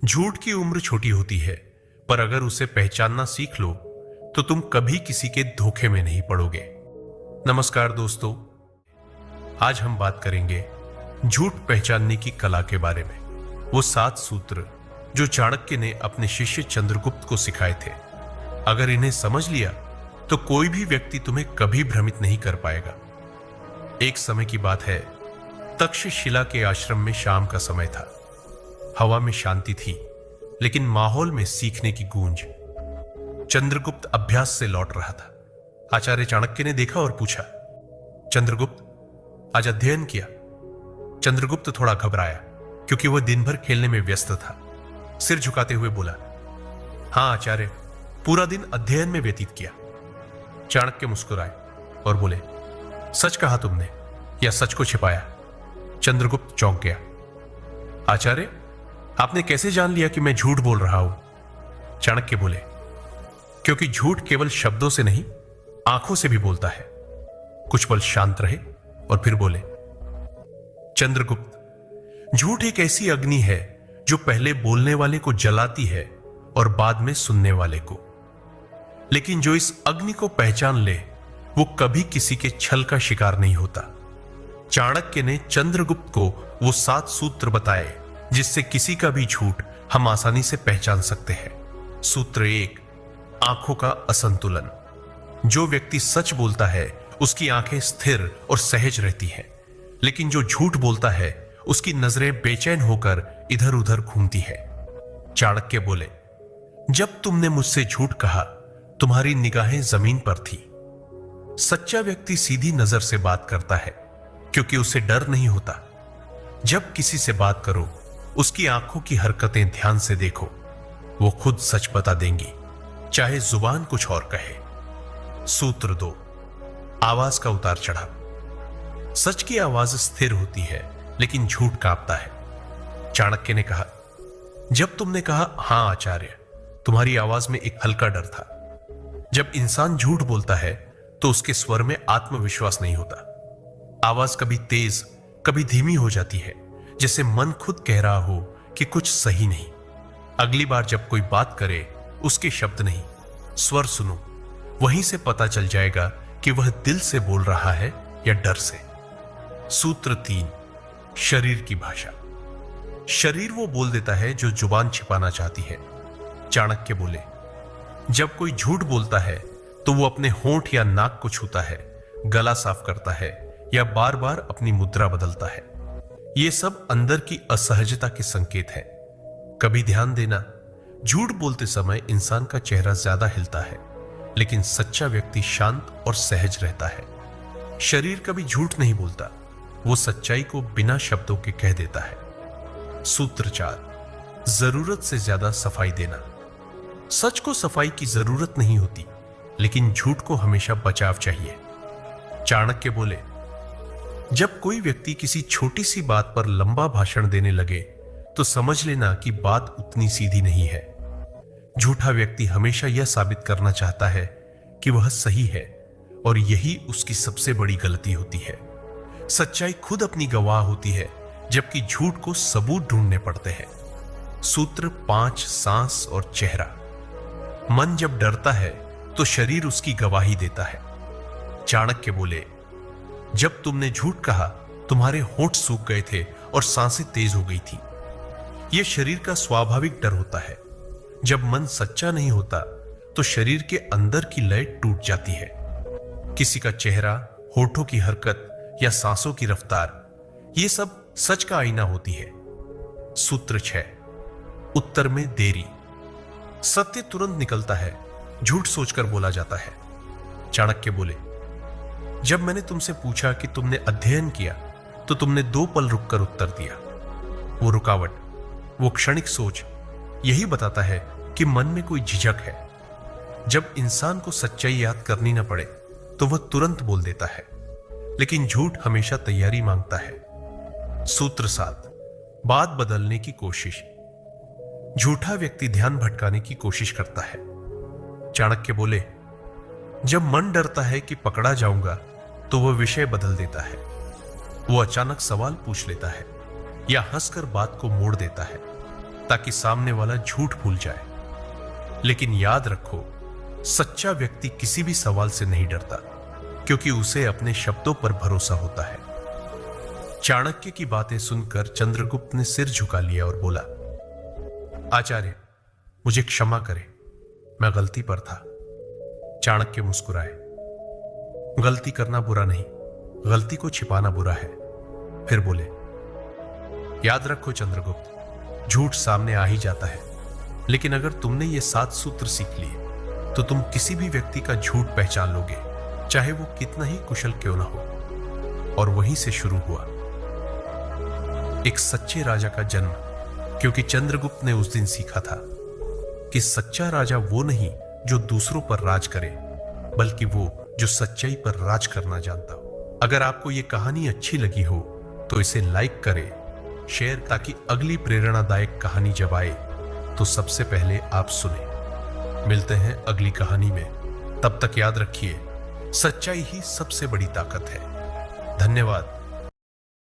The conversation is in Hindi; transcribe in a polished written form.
झूठ की उम्र छोटी होती है, पर अगर उसे पहचानना सीख लो तो तुम कभी किसी के धोखे में नहीं पड़ोगे। नमस्कार दोस्तों, आज हम बात करेंगे झूठ पहचानने की कला के बारे में। वो 7 सूत्र जो चाणक्य ने अपने शिष्य चंद्रगुप्त को सिखाए थे। अगर इन्हें समझ लिया तो कोई भी व्यक्ति तुम्हें कभी भ्रमित नहीं कर पाएगा। एक समय की बात है, तक्षशिला के आश्रम में शाम का समय था। हवा में शांति थी, लेकिन माहौल में सीखने की गूंज। चंद्रगुप्त अभ्यास से लौट रहा था। आचार्य चाणक्य ने देखा और पूछा, चंद्रगुप्त, आज अध्ययन किया? चंद्रगुप्त थोड़ा घबराया, क्योंकि वह दिन भर खेलने में व्यस्त था। सिर झुकाते हुए बोला, हां आचार्य, पूरा दिन अध्ययन में व्यतीत किया। चाणक्य मुस्कुराए और बोले, सच कहा तुमने या सच को छिपाया? चंद्रगुप्त चौंक गया। आचार्य, आपने कैसे जान लिया कि मैं झूठ बोल रहा हूं? चाणक्य बोले, क्योंकि झूठ केवल शब्दों से नहीं, आंखों से भी बोलता है। कुछ पल शांत रहे और फिर बोले, चंद्रगुप्त, झूठ एक ऐसी अग्नि है जो पहले बोलने वाले को जलाती है और बाद में सुनने वाले को। लेकिन जो इस अग्नि को पहचान ले, वो कभी किसी के छल का शिकार नहीं होता। चाणक्य ने चंद्रगुप्त को वो 7 सूत्र बताए जिससे किसी का भी झूठ हम आसानी से पहचान सकते हैं। सूत्र 1, आंखों का असंतुलन। जो व्यक्ति सच बोलता है उसकी आंखें स्थिर और सहज रहती हैं, लेकिन जो झूठ बोलता है उसकी नजरें बेचैन होकर इधर उधर घूमती है। चाणक्य बोले, जब तुमने मुझसे झूठ कहा, तुम्हारी निगाहें जमीन पर थी। सच्चा व्यक्ति सीधी नजर से बात करता है, क्योंकि उसे डर नहीं होता। जब किसी से बात करो, उसकी आंखों की हरकतें ध्यान से देखो, वो खुद सच बता देंगी, चाहे जुबान कुछ और कहे। सूत्र 2, आवाज का उतार चढ़ाव। सच की आवाज स्थिर होती है, लेकिन झूठ कांपता है। चाणक्य ने कहा, जब तुमने कहा हां आचार्य, तुम्हारी आवाज में एक हल्का डर था। जब इंसान झूठ बोलता है तो उसके स्वर में आत्मविश्वास नहीं होता। आवाज कभी तेज, कभी धीमी हो जाती है, जैसे मन खुद कह रहा हो कि कुछ सही नहीं। अगली बार जब कोई बात करे, उसके शब्द नहीं, स्वर सुनो। वहीं से पता चल जाएगा कि वह दिल से बोल रहा है या डर से। सूत्र 3, शरीर की भाषा। शरीर वो बोल देता है जो जुबान छिपाना चाहती है। चाणक्य बोले, जब कोई झूठ बोलता है तो वो अपने होंठ या नाक को छूता है, गला साफ करता है या बार बार अपनी मुद्रा बदलता है। ये सब अंदर की असहजता के संकेत है। कभी ध्यान देना, झूठ बोलते समय इंसान का चेहरा ज्यादा हिलता है, लेकिन सच्चा व्यक्ति शांत और सहज रहता है। शरीर कभी झूठ नहीं बोलता, वो सच्चाई को बिना शब्दों के कह देता है। सूत्र 4, जरूरत से ज्यादा सफाई देना। सच को सफाई की जरूरत नहीं होती, लेकिन झूठ को हमेशा बचाव चाहिए। चाणक्य बोले, जब कोई व्यक्ति किसी छोटी सी बात पर लंबा भाषण देने लगे तो समझ लेना कि बात उतनी सीधी नहीं है। झूठा व्यक्ति हमेशा यह साबित करना चाहता है कि वह सही है, और यही उसकी सबसे बड़ी गलती होती है। सच्चाई खुद अपनी गवाह होती है, जबकि झूठ को सबूत ढूंढने पड़ते हैं। सूत्र 5, सांस और चेहरा। मन जब डरता है तो शरीर उसकी गवाही देता है। चाणक्य बोले, जब तुमने झूठ कहा, तुम्हारे होंठ सूख गए थे और सांसें तेज हो गई थी। यह शरीर का स्वाभाविक डर होता है। जब मन सच्चा नहीं होता तो शरीर के अंदर की लय टूट जाती है। किसी का चेहरा, होठों की हरकत या सांसों की रफ्तार, यह सब सच का आईना होती है। सूत्र 6, उत्तर में देरी। सत्य तुरंत निकलता है, झूठ सोचकर बोला जाता है। चाणक्य बोले, जब मैंने तुमसे पूछा कि तुमने अध्ययन किया, तो तुमने 2 पल रुककर उत्तर दिया। वो रुकावट, वो क्षणिक सोच, यही बताता है कि मन में कोई झिझक है। जब इंसान को सच्चाई याद करनी न पड़े तो वह तुरंत बोल देता है, लेकिन झूठ हमेशा तैयारी मांगता है। सूत्र 7, बात बदलने की कोशिश। झूठा व्यक्ति ध्यान भटकाने की कोशिश करता है। चाणक्य बोले, जब मन डरता है कि पकड़ा जाऊंगा तो वह विषय बदल देता है। वो अचानक सवाल पूछ लेता है या हंसकर बात को मोड़ देता है। ताकि सामने वाला झूठ भूल जाए। लेकिन याद रखो, सच्चा व्यक्ति किसी भी सवाल से नहीं डरता, क्योंकि उसे अपने शब्दों पर भरोसा होता है। चाणक्य की बातें सुनकर चंद्रगुप्त ने सिर झुका लिया और बोला, आचार्य, मुझे क्षमा करें, मैं गलती पर था। चाणक्य मुस्कुराए, गलती करना बुरा नहीं, गलती को छिपाना बुरा है। फिर बोले, याद रखो चंद्रगुप्त, झूठ सामने आ ही जाता है, लेकिन अगर तुमने ये 7 सूत्र सीख लिए तो तुम किसी भी व्यक्ति का झूठ पहचान लोगे, चाहे वो कितना ही कुशल क्यों ना हो। और वहीं से शुरू हुआ एक सच्चे राजा का जन्म, क्योंकि चंद्रगुप्त ने उस दिन सीखा था कि सच्चा राजा वो नहीं जो दूसरों पर राज करे, बल्कि वो जो सच्चाई पर राज करना जानता हो। अगर आपको ये कहानी अच्छी लगी हो तो इसे लाइक करें, शेयर, ताकि अगली प्रेरणादायक कहानी जब आए तो सबसे पहले आप सुने। मिलते हैं अगली कहानी में, तब तक याद रखिए, सच्चाई ही सबसे बड़ी ताकत है। धन्यवाद।